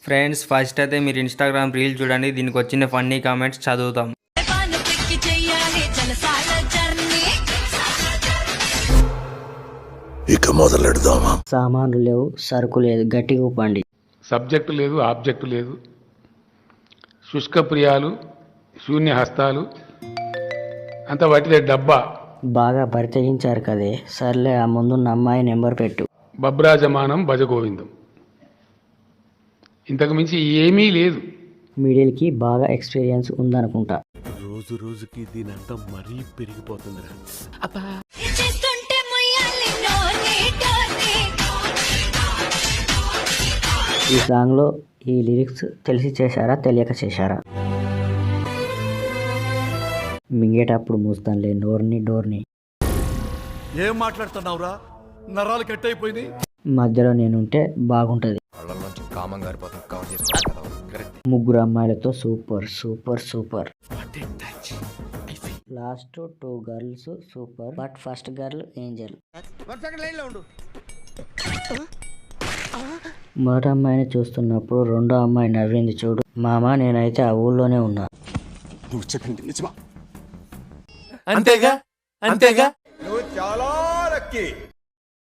Friends first అయితే మీరు Instagram reel చూడండి, దీనికి వచ్చిన ఫన్నీ కామెంట్స్ చదువుతాం. ఇక మొదలెడదామా? సామాన్లు లేవు, సరుకు లేదు, గట్టిగా ఊపండి. సబ్జెక్టు లేదు, ఆబ్జెక్టు లేదు, శుష్క ప్రియాలు, శూన్య హస్తాలు, అంత వాటిదే డబ్బా. బాగా పరితగించారు కదే, సర్లే ఆ ముందున్న అమ్మాయి నెంబర్ పెట్టు. బబ్రాజమానం భజగోవిందం. ఇంతకు మించి ఏమీ లేదు. మిడిల్కి బాగా ఎక్స్పీరియన్స్ ఉందనుకుంటా. రోజు రోజుకి దీనంత మరీ పెరిగిపోతుందిరా. ఈ సాంగ్లో ఈ లిరిక్స్ తెలిసి చేశారా, తెలియక చేశారా? మింగేటప్పుడు మూస్తానులే నోర్ని డోర్ని. ఏం మాట్లాడుతున్నావురా? నరాలు కట్ అయిపోయింది. మధ్యలో నేనుంటే బాగుంటది. ముగ్గురు అమ్మాయిలతో super super super. Last 2 girls super, but first girl Angel. మొదటి అమ్మాయిని చూస్తున్నప్పుడు రెండో అమ్మాయి నవ్వింది చూడు మామ, నేనైతే ఆ ఊళ్ళోనే ఉన్నా. నువ్వు చెప్పింది నిజమా? అంతేగా అంతేగా. నువ్వు చాలా లక్కీ.